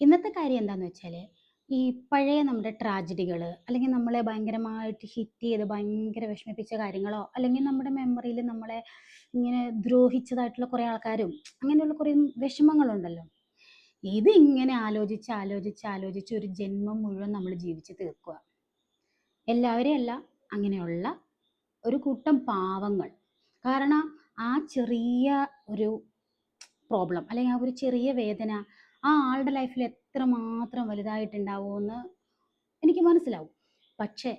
ഇന്നത്തെ കാര്യം എന്താന്ന് വെച്ചാൽ, ഈ പഴയ നമ്മുടെ ട്രാജഡികൾ അല്ലെങ്കിൽ നമ്മളെ ഭയങ്കരമായിട്ട് ഹിറ്റ് ചെയ്ത് ഭയങ്കര വിഷമിപ്പിച്ച കാര്യങ്ങളോ, അല്ലെങ്കിൽ നമ്മുടെ മെമ്മറിയിൽ നമ്മളെ ഇങ്ങനെ ദ്രോഹിച്ചതായിട്ടുള്ള കുറേ ആൾക്കാരും അങ്ങനെയുള്ള കുറേ വിഷമങ്ങളുണ്ടല്ലോ. ഇത് ഇങ്ങനെ ആലോചിച്ച് ആലോചിച്ച് ആലോചിച്ച് ഒരു ജന്മം മുഴുവൻ നമ്മൾ ജീവിച്ച് തീർക്കുക. എല്ലാവരെയും അല്ല, അങ്ങനെയുള്ള ഒരു കൂട്ടം പാവങ്ങൾ. കാരണം ആ ചെറിയ ഒരു പ്രോബ്ലം അല്ലെങ്കിൽ ആ ഒരു ചെറിയ വേദന ആ ആളുടെ ലൈഫിൽ എത്രമാത്രം വലുതായിട്ടുണ്ടാവുമെന്ന് എനിക്ക് മനസ്സിലാവും. പക്ഷേ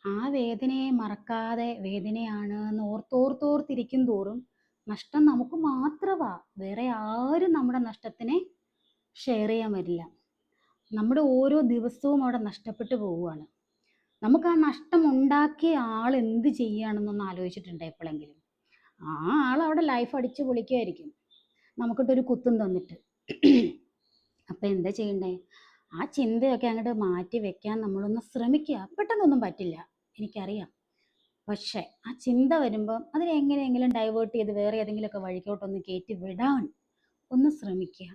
ആ വേദനയെ മറക്കാതെ വേദനയാണ് എന്ന് ഓർത്തോർത്തോർത്തിരിക്കും തോറും നഷ്ടം നമുക്ക് മാത്രമാ, വേറെ ആരും നമ്മുടെ നഷ്ടത്തിനെ ഷെയർ ചെയ്യാൻ വരില്ല. നമ്മുടെ ഓരോ ദിവസവും അവിടെ നഷ്ടപ്പെട്ടു പോവുകയാണ്. നമുക്ക് ആ നഷ്ടം ഉണ്ടാക്കിയ ആൾ എന്ത് ചെയ്യുകയാണെന്നൊന്ന് ആലോചിച്ചിട്ടുണ്ടോ എപ്പോഴെങ്കിലും? ആ ആൾ അവിടെ ലൈഫ് അടിച്ചു പൊളിക്കുമായിരിക്കും, നമുക്കിട്ടൊരു കുത്തും തന്നിട്ട്. അപ്പം എന്താ ചെയ്യണ്ടേ? ആ ചിന്തയൊക്കെ അങ്ങോട്ട് മാറ്റി വെക്കാൻ നമ്മളൊന്ന് ശ്രമിക്കുക. പെട്ടെന്നൊന്നും പറ്റില്ല, എനിക്കറിയാം. പക്ഷേ ആ ചിന്ത വരുമ്പം അതിനെ എങ്ങനെയെങ്കിലും ഡൈവേർട്ട് ചെയ്ത് വേറെ ഏതെങ്കിലുമൊക്കെ വഴിക്കോട്ടൊന്ന് കയറ്റി വിടാൻ ഒന്ന് ശ്രമിക്കുക.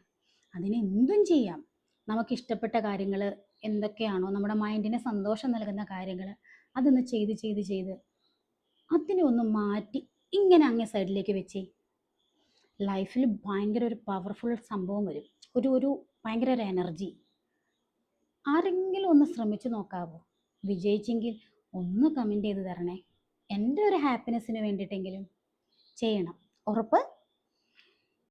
അതിന് എന്തും ചെയ്യാം. നമുക്കിഷ്ടപ്പെട്ട കാര്യങ്ങൾ എന്തൊക്കെയാണോ, നമ്മുടെ മൈൻഡിന് സന്തോഷം നൽകുന്ന കാര്യങ്ങൾ, അതൊന്ന് ചെയ്ത് ചെയ്ത് ചെയ്ത് അതിനെ ഒന്ന് മാറ്റി ഇങ്ങനെ അങ്ങേ സൈഡിലേക്ക് വെച്ചേ. ലൈഫിൽ ഭയങ്കര ഒരു പവർഫുൾ സംഭവം വരും. ഒരു ഭയങ്കര ഒരു എനർജി. ആരെങ്കിലും ഒന്ന് ശ്രമിച്ചു നോക്കാവോ? വിജയിച്ചെങ്കിൽ ഒന്ന് കമൻറ്റ് ചെയ്ത് തരണേ. എൻ്റെ ഒരു ഹാപ്പിനെസ്സിന് വേണ്ടിയിട്ടെങ്കിലും ചെയ്യണം. ഉറപ്പ്?